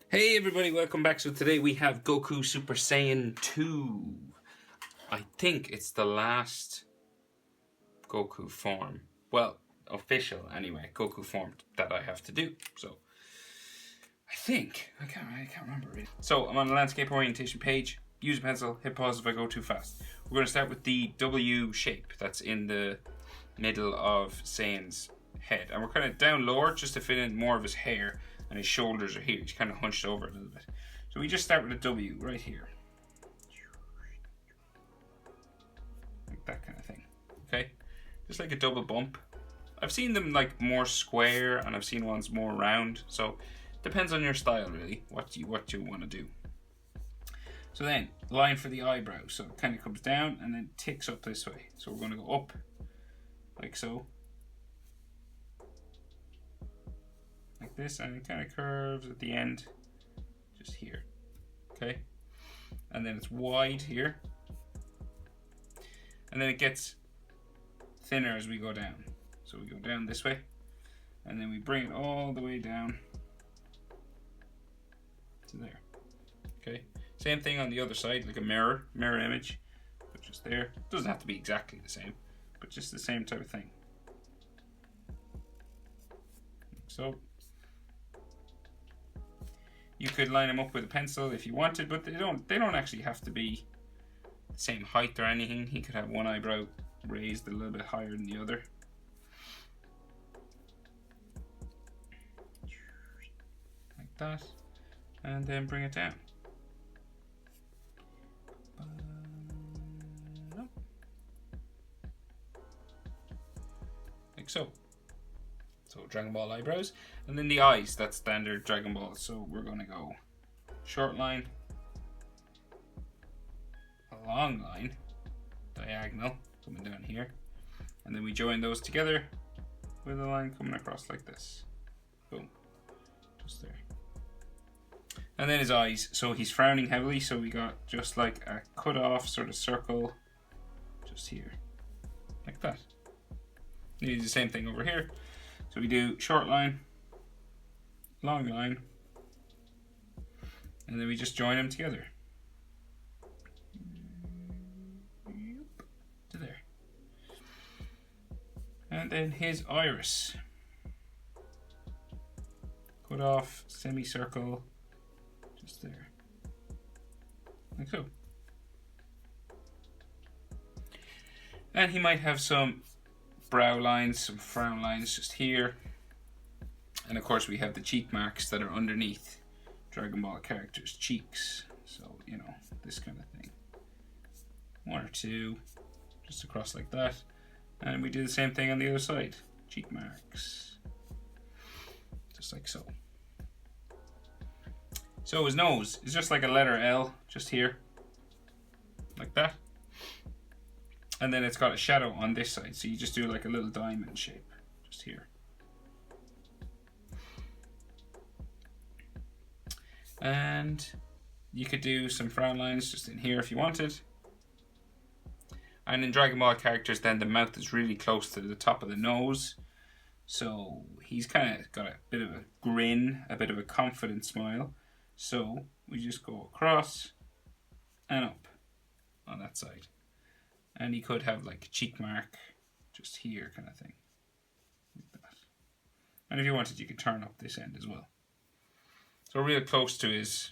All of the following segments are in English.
Hey everybody, welcome back. So today we have Goku Super Saiyan 2. I think it's the last Goku form. Well, official anyway, Goku form that I have to do. So I think, I can't remember really. So I'm on the landscape orientation page. Use a pencil, hit pause if I go too fast. We're going to start with the W shape that's in the middle of Saiyan's head. And we're kind of down lower just to fit in more of his hair. And his shoulders are here. He's kind of hunched over a little bit. So we just start with a W right here. Like that kind of thing. Okay? Just like a double bump. I've seen them like more square and I've seen ones more round. So depends on your style really, what you want to do. So then, line for the eyebrow. So it kind of comes down and then ticks up this way. So we're going to go up like so. Like this, and it kind of curves at the end, just here, okay? And then it's wide here, and then it gets thinner as we go down. So we go down this way, and then we bring it all the way down to there, okay? Same thing on the other side, like a mirror image, but just there. It doesn't have to be exactly the same, but just the same type of thing. So. You could line them up with a pencil if you wanted, but they don't actually have to be the same height or anything. He could have one eyebrow raised a little bit higher than the other. Like that. And then bring it down. Like so. So Dragon Ball eyebrows, and then the eyes, that's standard Dragon Ball. So we're going to go short line, a long line, diagonal coming down here, and then we join those together with a line coming across like this. Boom, just there. And then his eyes, so he's frowning heavily, so we got just like a cut off sort of circle just here, like that. You do the same thing over here. So we do short line, long line, and then we just join them together. To there. And then his iris. Cut off, semicircle, just there. Like so. And he might have some brow lines, some frown lines just here, and of course we have the cheek marks that are underneath Dragon Ball characters' cheeks, so you know, this kind of thing, one or two just across like that, and we do the same thing on the other side, cheek marks just like so. So his nose is just like a letter L just here, like that. And then it's got a shadow on this side, so you just do like a little diamond shape, just here. And you could do some frown lines just in here if you wanted. And in Dragon Ball characters, then the mouth is really close to the top of the nose. So he's kind of got a bit of a grin, a bit of a confident smile. So we just go across and up on that side. And he could have like a cheek mark just here kind of thing. Like that. And if you wanted, you could turn up this end as well. So real close to his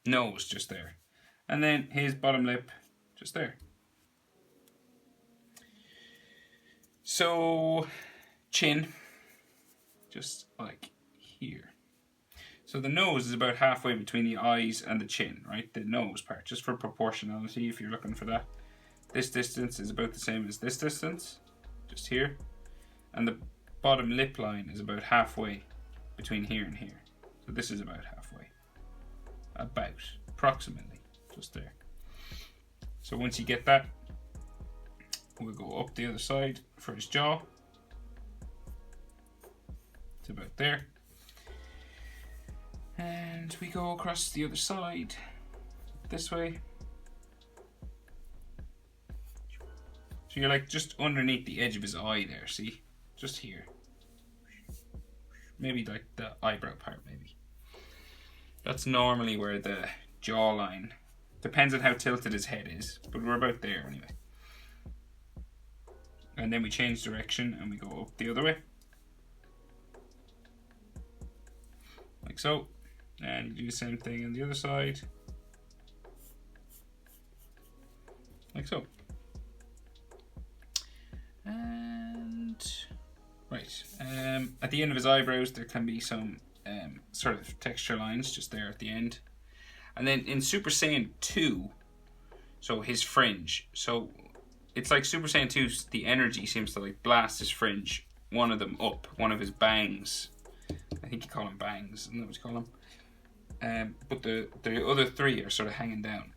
nose just there. And then his bottom lip just there. So chin, just like here. So the nose is about halfway between the eyes and the chin, right? The nose part, just for proportionality if you're looking for that. This distance is about the same as this distance, just here. And the bottom lip line is about halfway between here and here. So this is about halfway. Approximately, just there. So once you get that, we'll go up the other side for his jaw. It's about there. And we go across the other side, this way. So you're like just underneath the edge of his eye there, see? Just here. Maybe like the eyebrow part, maybe. That's normally where the jawline, depends on how tilted his head is, but we're about there anyway. And then we change direction and we go up the other way. Like so. And you do the same thing on the other side. Like so. And right. At the end of his eyebrows there can be some sort of texture lines just there at the end. And then in Super Saiyan 2, so his fringe. So it's like Super Saiyan 2's, the energy seems to like blast his fringe, one of them up, one of his bangs. I think you call them bangs, isn't that what you call them? But the other three are sort of hanging down.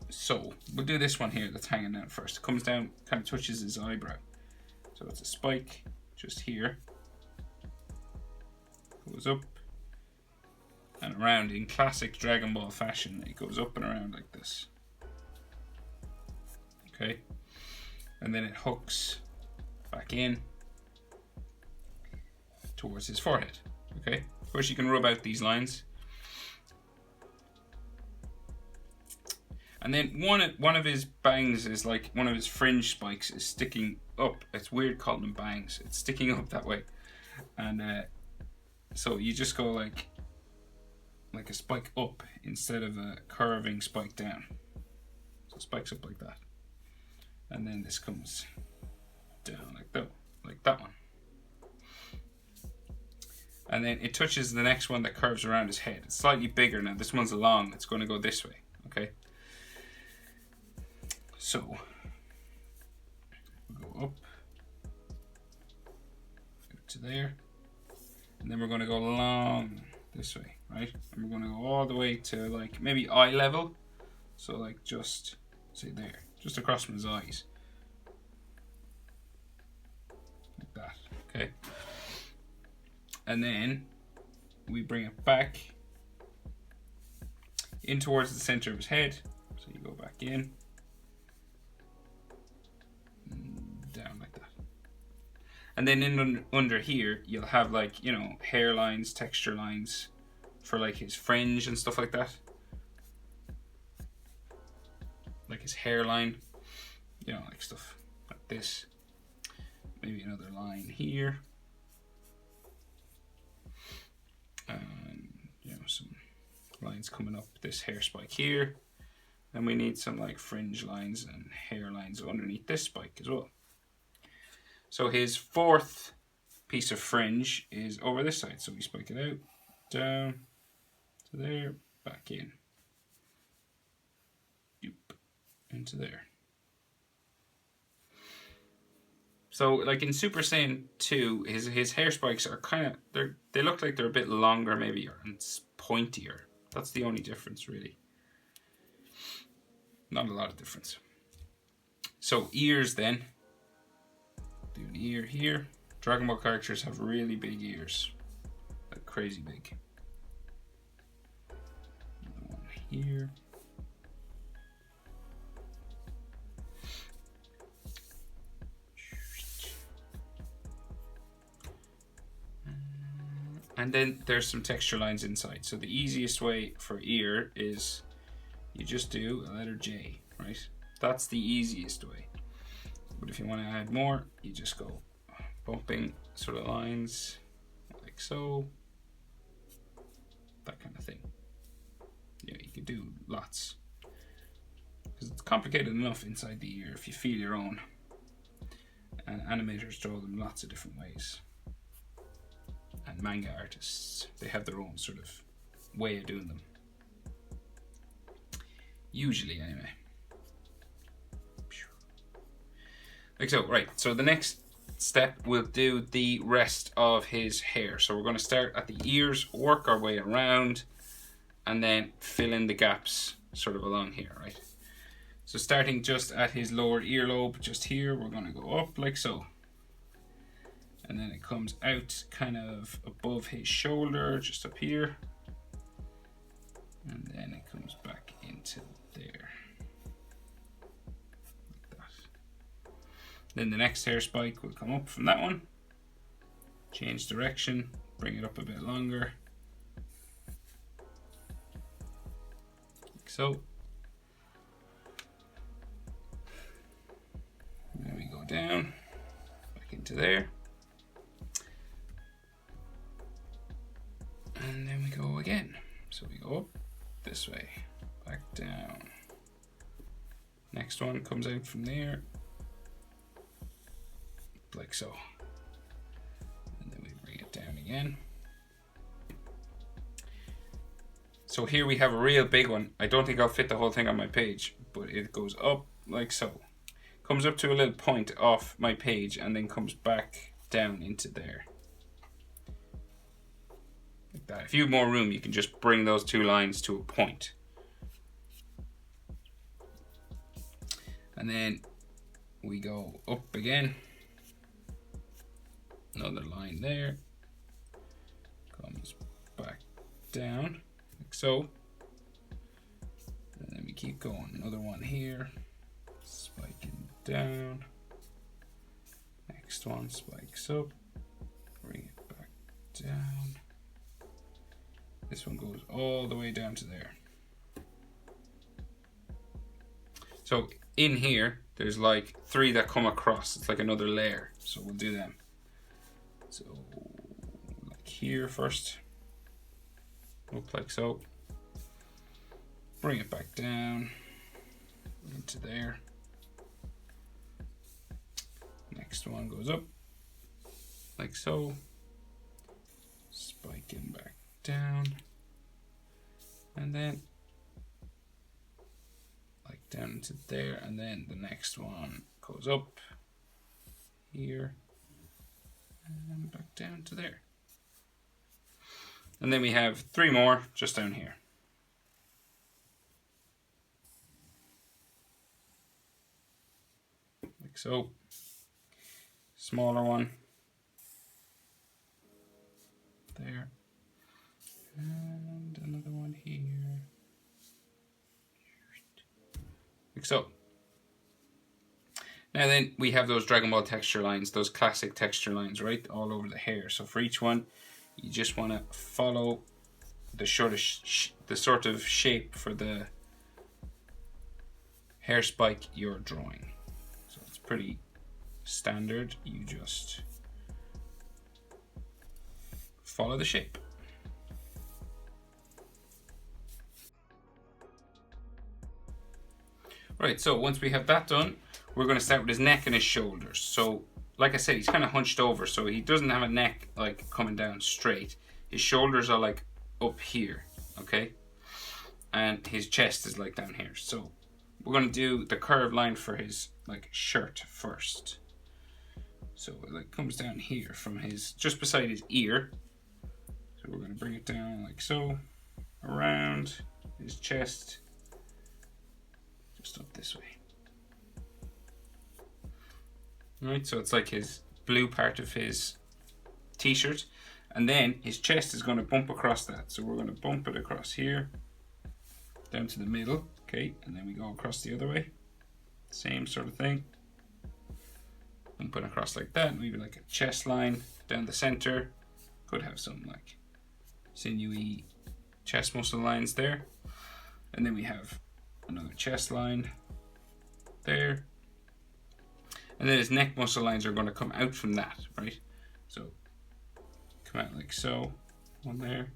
So we'll do this one here that's hanging down first. It comes down, kind of touches his eyebrow. So it's a spike just here. Goes up and around in classic Dragon Ball fashion. It goes up and around like this. Okay. And then it hooks back in towards his forehead. Okay. Of course, you can rub out these lines. And then one of his bangs is like, one of his fringe spikes is sticking up. It's weird calling them bangs. It's sticking up that way. And so you just go like a spike up instead of a curving spike down. So it spikes up like that. And then this comes down like that one. And then it touches the next one that curves around his head. It's slightly bigger now. This one's long. It's going to go this way. Okay. So we'll go up to there. And then we're going to go along this way, right? And we're going to go all the way to like maybe eye level. So like just say there, just across from his eyes. Like that. Okay. And then we bring it back in towards the center of his head. So you go back in, down like that. And then in under here, you'll have like, you know, hairlines, texture lines for like his fringe and stuff like that. Like his hairline, you know, like stuff like this. Maybe another line here. You know, some lines coming up this hair spike here, and we need some like fringe lines and hair lines underneath this spike as well. So his fourth piece of fringe is over this side, so we spike it out, down to there, back in, into there. So like in Super Saiyan 2, his hair spikes are kind of, they look like they're a bit longer maybe, and pointier. That's the only difference really. Not a lot of difference. So ears then. Do an ear here. Dragon Ball characters have really big ears. Like crazy big. Another one here. And then there's some texture lines inside. So the easiest way for ear is you just do a letter J, right? That's the easiest way. But if you want to add more, you just go bumping sort of lines like so. That kind of thing. Yeah, you can do lots. Because it's complicated enough inside the ear if you feel your own. And animators draw them lots of different ways. And manga artists, they have their own sort of way of doing them. Usually, anyway. Like so, right. So the next step, we'll do the rest of his hair. So we're going to start at the ears, work our way around, and then fill in the gaps sort of along here, right? So starting just at his lower earlobe, just here, we're going to go up like so. And then it comes out kind of above his shoulder, just up here. And then it comes back into there. Like that. Then the next hair spike will come up from that one. Change direction, bring it up a bit longer. like so. And then we go down, back into there. And then we go again. So we go up this way, back down. Next one comes out from there, like so. And then we bring it down again. So here we have a real big one. I don't think I'll fit the whole thing on my page, but it goes up like so. Comes up to a little point off my page and then comes back down into there. Like that. If you have more room, you can just bring those two lines to a point. And then we go up again. Another line there. Comes back down, like so. And then we keep going. Another one here. Spiking down. Next one spikes up. Bring it back down. This one goes all the way down to there. So in here, there's like 3 that come across. It's like another layer. So we'll do them. So like here first. Up like so. Bring it back down into there. Next one goes up like so. Spiking back down. And then like down into there, and then the next one goes up here and back down to there. And then we have 3 more just down here. Like so. Smaller one. There. And another one here. Like so. Now then we have those Dragon Ball texture lines, those classic texture lines, right? All over the hair. So for each one, you just want to follow the sort of shape for the hair spike you're drawing. So it's pretty standard. You just follow the shape. Right, so once we have that done, we're going to start with his neck and his shoulders. So, like I said, he's kind of hunched over, so he doesn't have a neck like coming down straight. His shoulders are like up here, okay? And his chest is like down here. So, we're going to do the curved line for his like shirt first. So, it like comes down here from his, just beside his ear. So, we're going to bring it down like so, around his chest. Just up this way. Right, so it's like his blue part of his t-shirt, and then his chest is going to bump across that. So we're going to bump it across here, down to the middle, okay, and then we go across the other way. Same sort of thing. Bump it across like that, maybe like a chest line down the center. Could have some like sinewy chest muscle lines there. And then we have another chest line there, and then his neck muscle lines are going to come out from that, right? So come out like so, one there,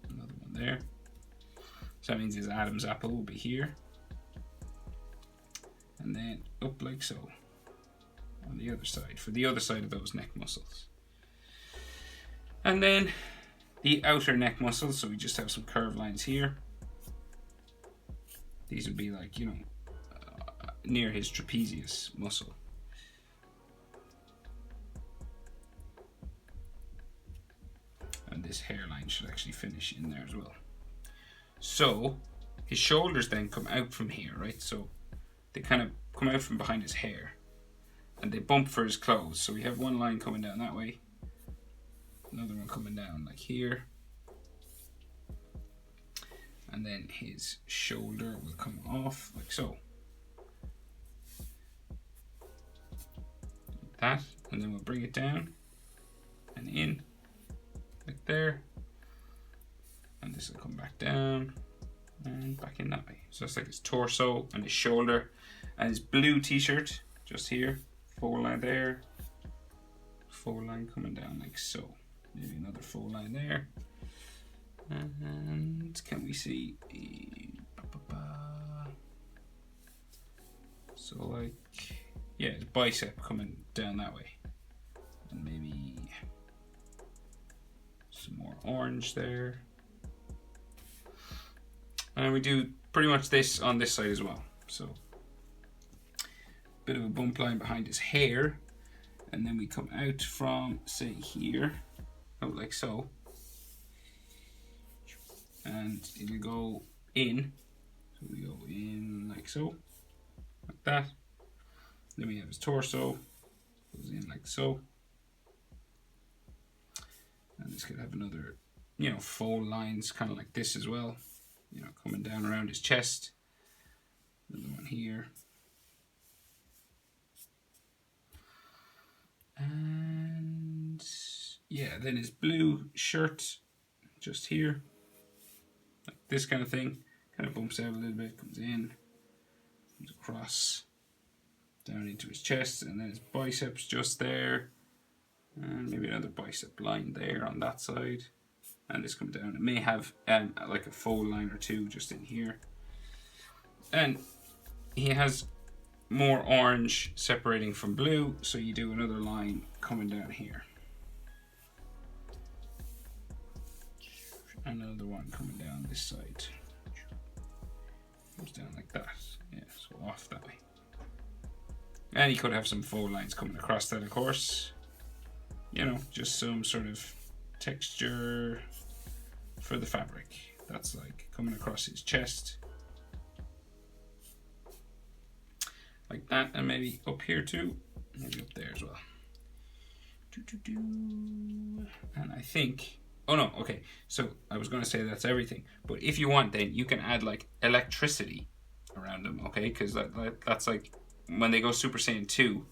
another one there. So that means his Adam's apple will be here, and then up like so on the other side, for the other side of those neck muscles. And then the outer neck muscles, so we just have some curved lines here. These would be like, you know, near his trapezius muscle. And this hairline should actually finish in there as well. So his shoulders then come out from here, right? So they kind of come out from behind his hair and they bump for his clothes. So we have one line coming down that way, another one coming down like here. And then his shoulder will come off like so. Like that. And then we'll bring it down and in like there. And this will come back down and back in that way. So it's like his torso and his shoulder, and his blue t-shirt just here, fold line there, fold line coming down like so. Maybe another fold line there. And can we see? So like, yeah, his bicep coming down that way. And maybe some more orange there. And we do pretty much this on this side as well. So bit of a bump line behind his hair. And then we come out from, say, here, out like so. And it'll go in. So we go in like so, like that. Then we have his torso, goes in like so. And this could have another, you know, fold lines kind of like this as well, you know, coming down around his chest. Another one here. And yeah, then his blue shirt just here, like this kind of thing, kind of bumps out a little bit, comes in, comes across, down into his chest, and then his biceps just there, and maybe another bicep line there on that side, and this comes down. It may have like a fold line or two just in here, and he has more orange separating from blue, so you do another line coming down here. Another one coming down this side. Goes down like that. Yeah, so off that way. And you could have some fold lines coming across that, of course. You know, just some sort of texture for the fabric. That's like coming across his chest. Like that, and maybe up here too, maybe up there as well. And I think, oh no, okay, so I was going to say that's everything, but if you want, then you can add like electricity around them, okay? Because that's like when they go Super Saiyan 2,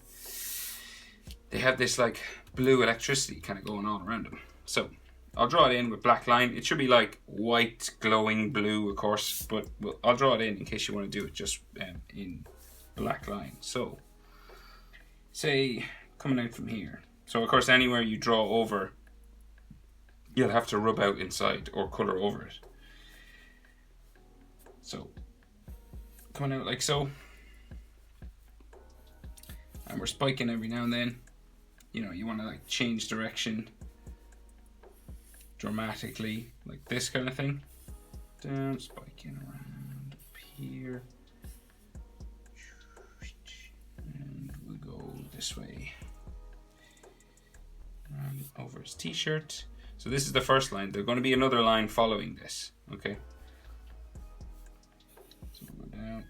they have this like blue electricity kind of going on around them. So I'll draw it in with black line. It should be like white glowing blue, of course, but I'll draw it in case you want to do it just in black line. So say coming out from here, so of course anywhere you draw over, you'll have to rub out inside or color over it. So coming out like so, and we're spiking every now and then. You know, you want to like change direction dramatically, like this kind of thing. Down, spiking around up here. This way, and over his t-shirt. So this is the first line. There's going to be another line following this, okay? So we'll go down,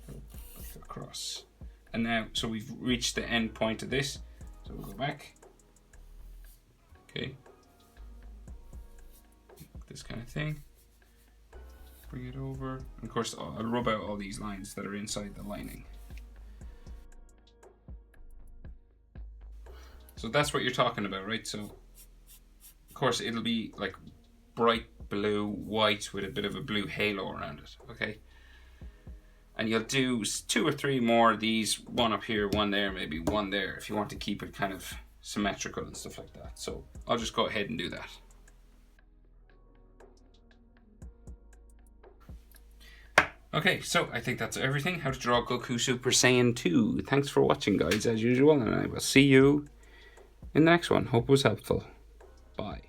go back across, and now, so we've reached the end point of this, so we'll go back, okay, this kind of thing, bring it over, and of course I'll rub out all these lines that are inside the lining. So that's what you're talking about, right? So, of course, it'll be like bright blue, white with a bit of a blue halo around it, okay? And you'll do 2 or 3 more of these, one up here, one there, maybe one there, if you want to keep it kind of symmetrical and stuff like that. So I'll just go ahead and do that. Okay, so I think that's everything. How to draw Goku Super Saiyan 2. Thanks for watching, guys, as usual, and I will see you in the next one. Hope it was helpful. Bye.